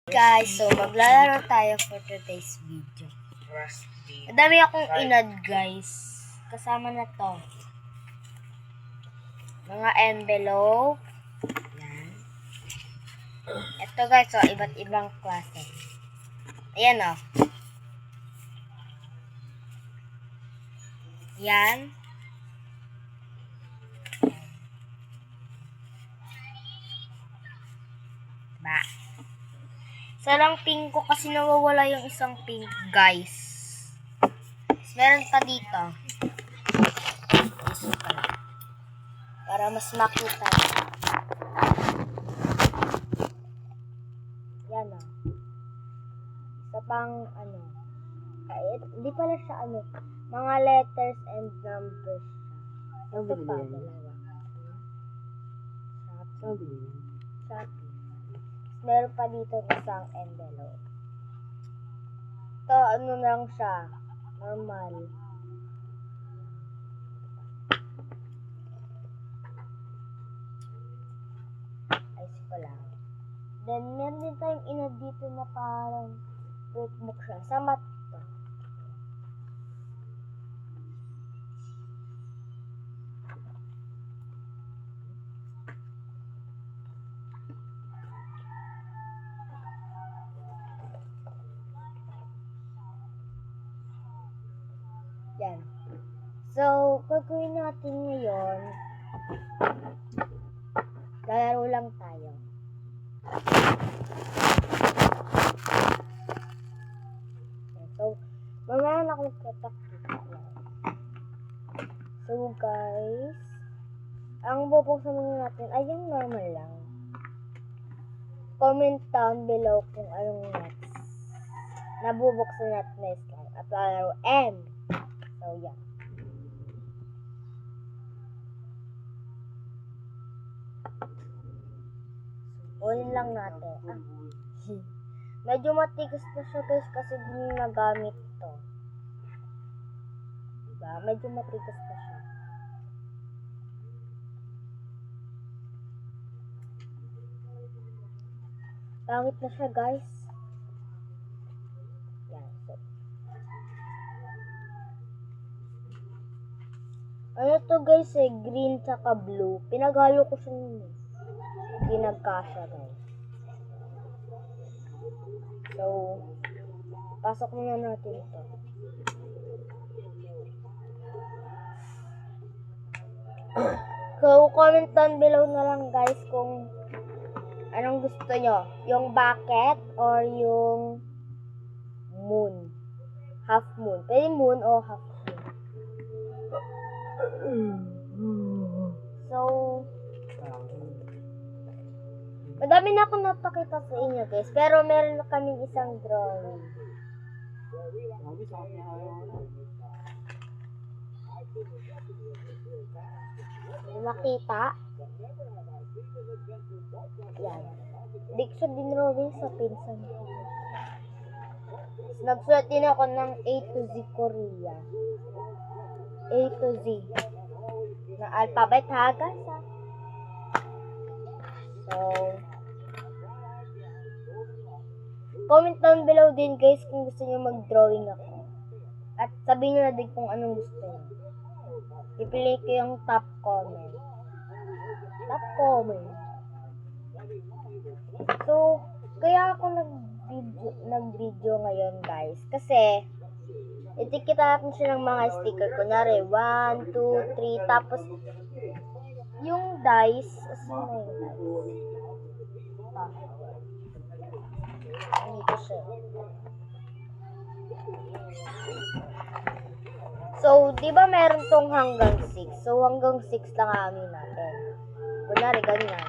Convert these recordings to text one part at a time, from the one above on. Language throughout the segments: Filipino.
Guys, so maglalaro tayo for today's video. Madami akong inad guys. Kasama na to. Mga envelope. Yan. Ito guys, so iba't ibang klase. Ayan o. Yan. Ba. Sarang pink ko kasi nawawala yung isang pink, guys. Meron pa dito. Para mas makita. Yan o. Isa pang ano. Hindi pala siya ano. Mga letters and numbers. Ito pa, dalawa. Shopee. Meron pa dito isang envelope. Ito, ano lang siya. Normal. Ayos pa lang. Then, meron din tayong inad dito na parang workbook siya. Sa mat to. Yan. So, gagawin natin ngayon, lalaro lang tayo. So, mamaya na akong tatakita lang. So, guys, ang bubuksan muna natin ay yung normal lang. Comment down below kung anong next nabubuksan natin next time. At lalaro M. So, yeah. Unin lang natin. Medyo matigas na siya guys kasi din nagamit to. Diba? Medyo matigas na siya. Pangit na siya guys. Yan. So. Ano to guys eh? Green tsaka blue. Pinaghalo ko siya nun eh. Hindi nagkasya guys. So, pasok muna natin ito. So, comment down below na lang guys kung anong gusto nyo. Yung bucket or yung moon. Half moon. Pwede moon o half moon. So, madami na akong napakita sa inyo guys. Pero meron na kaming isang drawing. Makita. Yan. Dikso din drawing sa pinsan ko. Nagsulat din ako ng A to Z Korea. A to Z. Na alphabet ha guys ha. So, comment down below din guys kung gusto nyo mag-drawing ako. At sabihin nyo na din kung anong gusto nyo. Ipili ko yung top comment. Top comment. So, kaya ako nag-video ngayon guys. Kasi, itikita natin siya ng mga sticker. Kunyari, 1, 2, 3. Tapos, yung dice. Asan na yung dice? Dito siya. So, di ba meron tong hanggang 6? So, hanggang 6 lang amin natin. Kunwari, ganyan.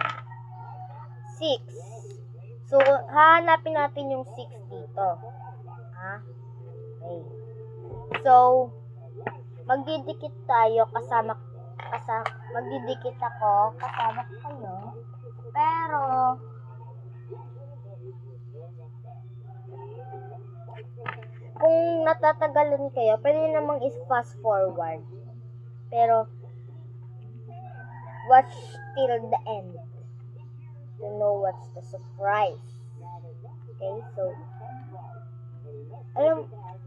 6. So, hahanapin natin yung 6 dito. Ha? Okay. So, magdidikit tayo magdidikit ako kasama kayo. Pero, kung natatagalan kayo, pwede namang is-fast forward. Pero, watch till the end to know what's the surprise. Okay, so,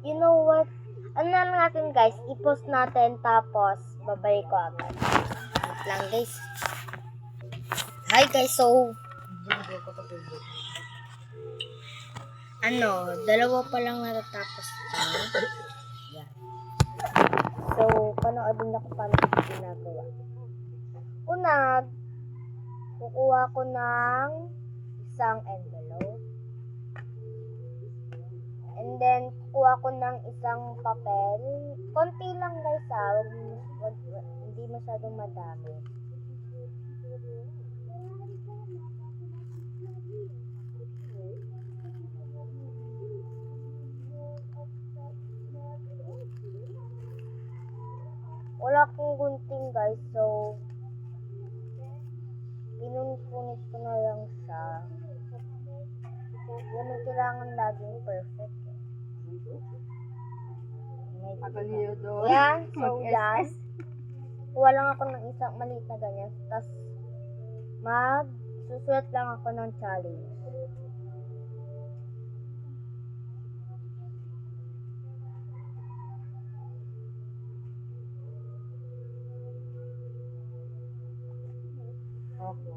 you know what? Ano na lang natin guys, i-post natin tapos babalik ko agad. Wait lang guys. Hi guys, so, dalawa pa lang natatapos ito. Yan. So, panoodin na ko paano ito ginagawa. Una, kukuha ko ng isang envelope. And then, kukuha ko ng isang papel. Konti lang guys hindi masyadong madami. Wala akong gunting guys, so pinunit ko na lang siya. Yan ang kailangan laging perfect. Yan, so yan. Kuha lang ako ng isang maliit na ganyan. Tapos susulat lang ako ng challenge. Okay.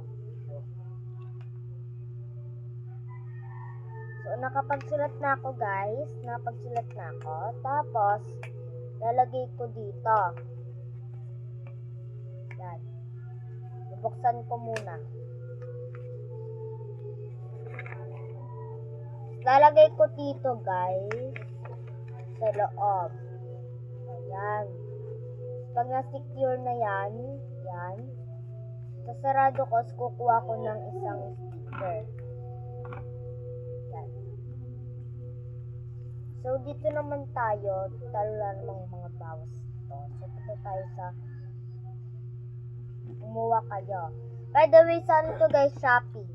So, nakapagsulat na ako guys. Nakapagsulat na ako. Tapos, lalagay ko dito. Yan. Bubuksan ko muna. Lalagay ko dito guys. Sa loob. Ayan. Pag na-secure na yan. Yan. Sasarado ko, kukuha ko ng isang sticker. Yan. So, dito naman tayo. Wala namang mga bawas ito. So, punta tayo sa kumuha kayo. By the way, saan to guys? Shopee.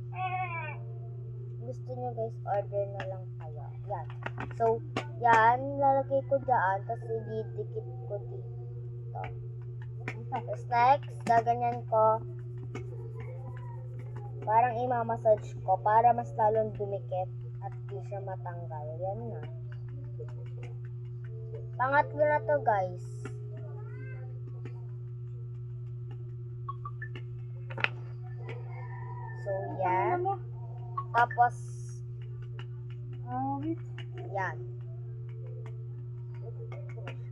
Gusto nyo guys, order na lang kayo. Yan. So, yan. Lalagay ko dyan. Tapos, ididikit ko dito. Tapos, next, gaganyan ko. Parang imamassage ko para mas lalong dumikit at di siya matanggal. Yan na. Pangatlo na to guys. So yan. Tapos yan.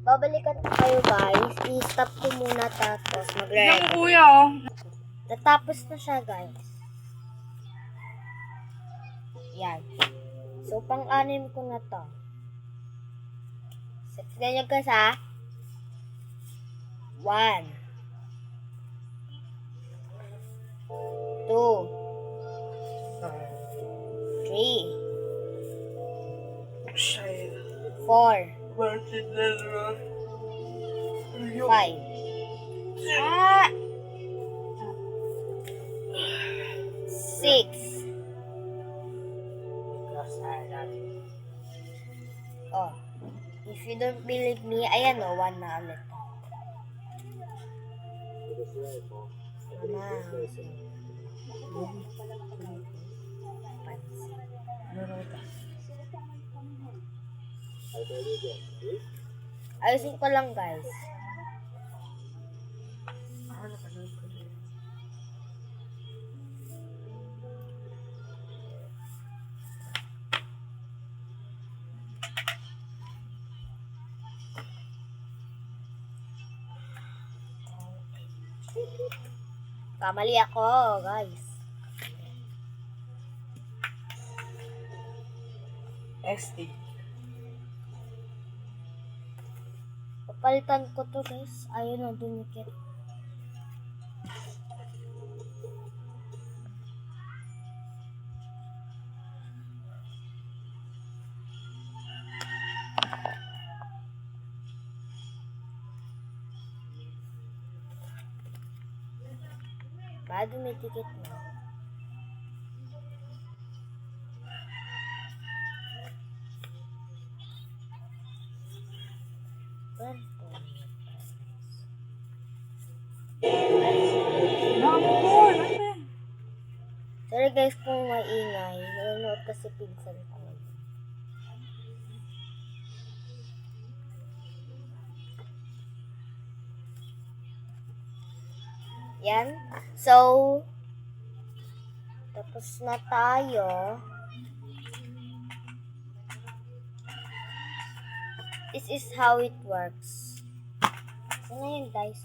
Babalikan ko kayo guys. I-stop ko muna tapos mag-ready. Natapos na siya guys. Yan. So, pang-anim ko na to. Tignan nyo guys ha. 1 2 3 4 5 6 Oh, if you don't believe me, ayan o, 1 na ulit. Ayusin ko lang guys. Kamali ako, guys. ST. Papalitan ko to, guys. Ayun na, dumikit. Bago may ticket na. Sorry Sorry guys kung maingay. Nanonood kasi pinsan ko. Yan. So, tapos na tayo. This is how it works. Sana yung dice?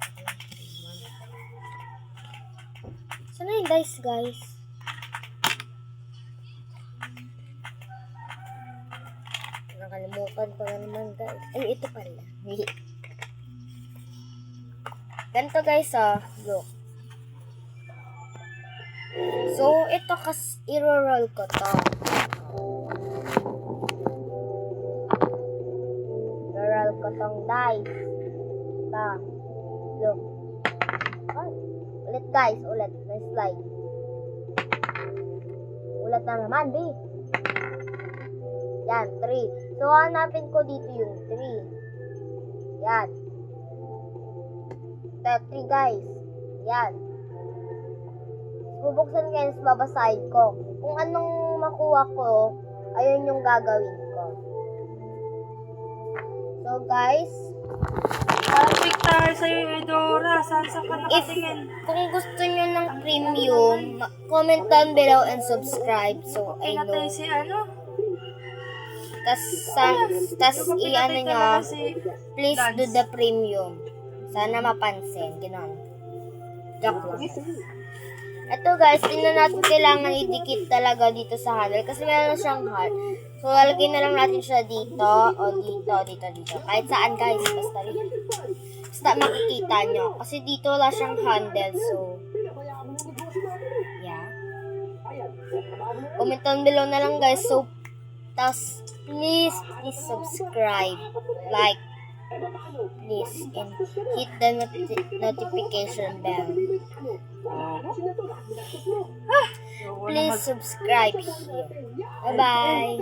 Sana yung dice, guys? Nakalimutan ko na naman, guys. Ay, ito pala. Ganito, guys, look. So, ito i-roll ko to. I-roll ko tong dice. Look. Oh, ulit guys, ulit. Nice slide. Ulit na naman, B. Yan, 3. So, hanapin ko dito yung 3. Yan. 3 guys. Yan. Bubuksan ko yan, babasahin ko. Kung anong makuha ko, ayun yung gagawin ko. So, guys, Perfect tayo sa'yo, Edora. Saan sa ka nakatingin? kung gusto nyo ng premium, comment down below and subscribe so I know. Pinatay si ano? Tas i-ano Pinatay nyo, talaga si please Lance. do the premium. Sana mapansin. Gano'n. Joke lang. Ito guys, hindi na natin kailangan idikit talaga dito sa handle kasi meron siyang heart. So, lalagay na lang natin siya dito o dito. Kahit saan guys, basta makikita nyo. Kasi dito wala siyang handle. So, yeah. Comment down below na lang guys. So, tas please subscribe, like, please, and hit the notification bell. Please subscribe here. Bye-bye.